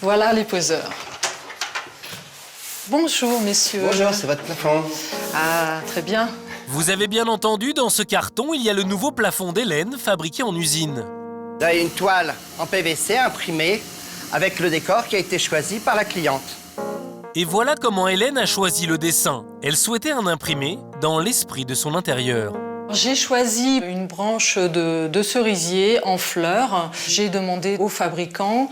Voilà les poseurs. Bonjour, messieurs. Bonjour, c'est votre plafond. Ah, très bien. Vous avez bien entendu, dans ce carton, il y a le nouveau plafond d'Hélène, fabriqué en usine. Là, il y a une toile en PVC imprimée avec le décor qui a été choisi par la cliente. Et voilà comment Hélène a choisi le dessin. Elle souhaitait un imprimé dans l'esprit de son intérieur. J'ai choisi une branche de cerisier en fleurs. J'ai demandé au fabricant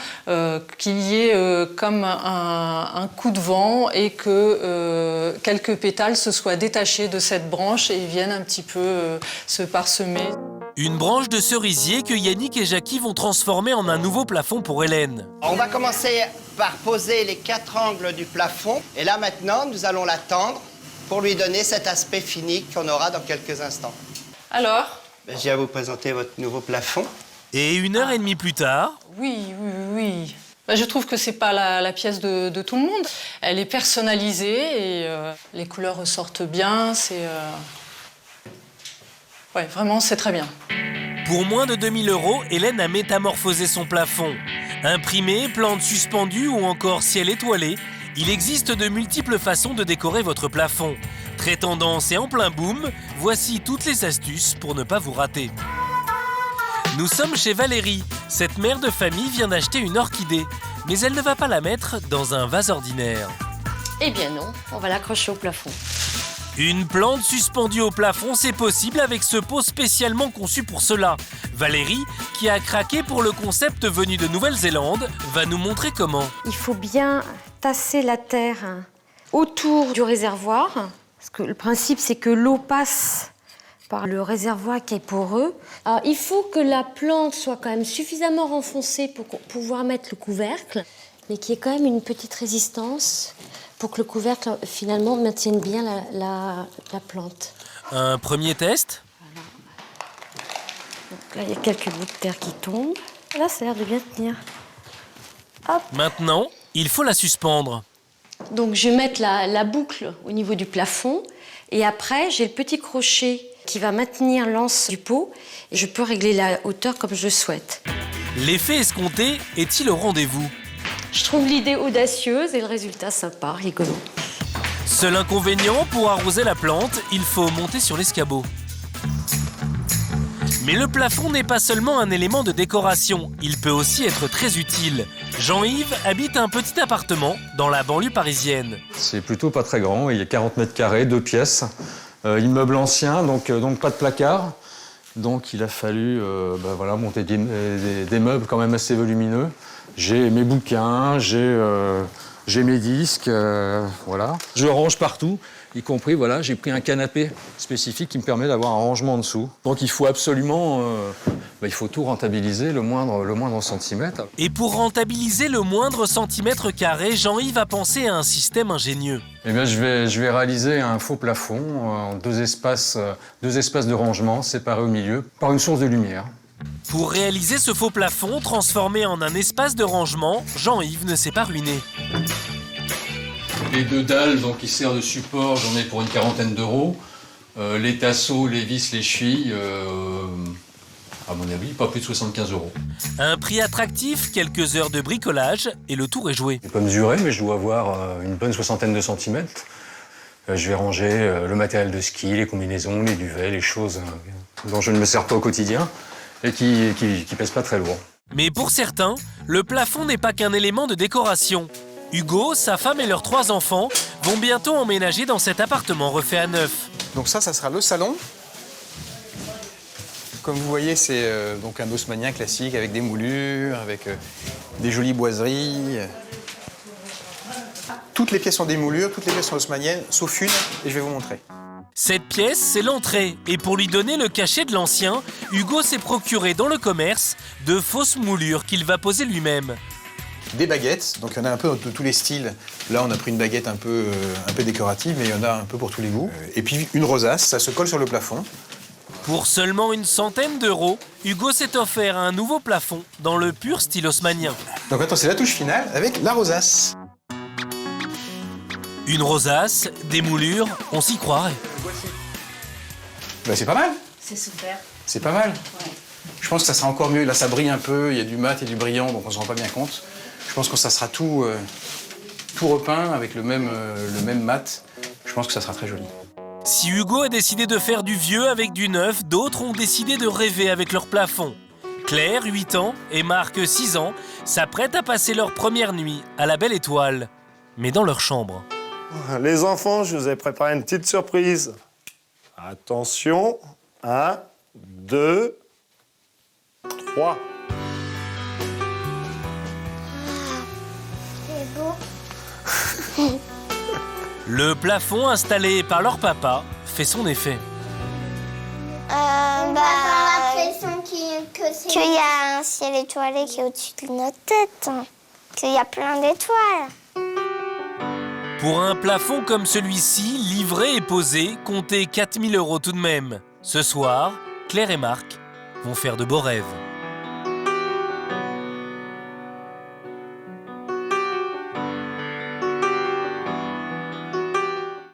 qu'il y ait comme un coup de vent et que quelques pétales se soient détachés de cette branche et viennent un petit peu se parsemer. Une branche de cerisier que Yannick et Jackie vont transformer en un nouveau plafond pour Hélène. On va commencer par poser les 4 angles du plafond. Et là, maintenant, nous allons la tendre pour lui donner cet aspect fini qu'on aura dans quelques instants. Alors? J'ai à vous présenter votre nouveau plafond. Et 1h30 plus tard... Oui. Je trouve que c'est pas la pièce de tout le monde. Elle est personnalisée et les couleurs ressortent bien. Ouais, vraiment, c'est très bien. Pour moins de 2000 €, Hélène a métamorphosé son plafond. Imprimé, plantes suspendues ou encore ciel étoilé, il existe de multiples façons de décorer votre plafond. Très tendance et en plein boom, voici toutes les astuces pour ne pas vous rater. Nous sommes chez Valérie. Cette mère de famille vient d'acheter une orchidée, mais elle ne va pas la mettre dans un vase ordinaire. Eh bien non, on va l'accrocher au plafond. Une plante suspendue au plafond, c'est possible avec ce pot spécialement conçu pour cela. Valérie, qui a craqué pour le concept venu de Nouvelle-Zélande, va nous montrer comment. Il faut bien tasser la terre autour du réservoir. Parce que le principe, c'est que l'eau passe par le réservoir qui est poreux. Alors, il faut que la plante soit quand même suffisamment renfoncée pour pouvoir mettre le couvercle, mais qu'il y ait quand même une petite résistance pour que le couvercle, finalement, maintienne bien la plante. Un premier test. Donc là, il y a quelques bouts de terre qui tombent. Là, ça a l'air de bien tenir. Hop. Maintenant, il faut la suspendre. Donc, je vais mettre la boucle au niveau du plafond. Et après, j'ai le petit crochet qui va maintenir l'anse du pot. Et je peux régler la hauteur comme je souhaite. L'effet escompté est-il au rendez-vous? Je trouve l'idée audacieuse et le résultat sympa, rigolo. Seul inconvénient, pour arroser la plante, il faut monter sur l'escabeau. Mais le plafond n'est pas seulement un élément de décoration, il peut aussi être très utile. Jean-Yves habite un petit appartement dans la banlieue parisienne. C'est plutôt pas très grand, il y a 40 mètres carrés, 2 pièces. Immeuble ancien, donc pas de placard. Donc il a fallu monter des meubles quand même assez volumineux. J'ai mes bouquins, j'ai mes disques, voilà. Je range partout, y compris, voilà, j'ai pris un canapé spécifique qui me permet d'avoir un rangement en dessous. Donc il faut absolument, il faut tout rentabiliser, le moindre centimètre. Et pour rentabiliser le moindre centimètre carré, Jean-Yves a pensé à un système ingénieux. Eh bien, je vais réaliser un faux plafond en deux espaces de rangement séparés au milieu par une source de lumière. Pour réaliser ce faux plafond, transformé en un espace de rangement, Jean-Yves ne s'est pas ruiné. Les 2 dalles donc, qui servent de support, j'en ai pour une quarantaine d'euros. Les tasseaux, les vis, les chevilles, à mon avis, pas plus de 75 €. Un prix attractif, quelques heures de bricolage et le tour est joué. Je ne vais pas mesurer, mais je dois avoir une bonne soixantaine de centimètres. Je vais ranger le matériel de ski, les combinaisons, les duvets, les choses dont je ne me sers pas au quotidien et qui pèsent pas très lourd. Mais pour certains, le plafond n'est pas qu'un élément de décoration. Hugo, sa femme et leurs 3 enfants vont bientôt emménager dans cet appartement refait à neuf. Donc ça sera le salon. Comme vous voyez, c'est donc un haussmannien classique avec des moulures, avec des jolies boiseries. Toutes les pièces sont des moulures, toutes les pièces sont haussmanniennes, sauf une, et je vais vous montrer. Cette pièce, c'est l'entrée. Et pour lui donner le cachet de l'ancien, Hugo s'est procuré dans le commerce de fausses moulures qu'il va poser lui-même. Des baguettes, donc il y en a un peu de tous les styles. Là, on a pris une baguette un peu décorative, mais il y en a un peu pour tous les goûts. Et puis une rosace, ça se colle sur le plafond. Pour seulement une centaine d'euros, Hugo s'est offert un nouveau plafond dans le pur style haussmannien. Donc maintenant, c'est la touche finale avec la rosace. Une rosace, des moulures, on s'y croirait. Ben, c'est pas mal. C'est super. C'est pas mal. Ouais. Je pense que ça sera encore mieux. Là, ça brille un peu, il y a du mat et du brillant, donc on se rend pas bien compte. Je pense que ça sera tout repeint avec le même mat. Je pense que ça sera très joli. Si Hugo a décidé de faire du vieux avec du neuf, d'autres ont décidé de rêver avec leur plafond. Claire, 8 ans, et Marc, 6 ans, s'apprêtent à passer leur première nuit à la Belle Étoile, mais dans leur chambre. Les enfants, je vous ai préparé une petite surprise. Attention, 1, 2, 3. C'est beau. Le plafond installé par leur papa fait son effet. On a l'impression qu'il y a un ciel étoilé qui est au-dessus de notre tête. Qu'il y a plein d'étoiles. Pour un plafond comme celui-ci, livré et posé, comptez 4 000 € tout de même. Ce soir, Claire et Marc vont faire de beaux rêves.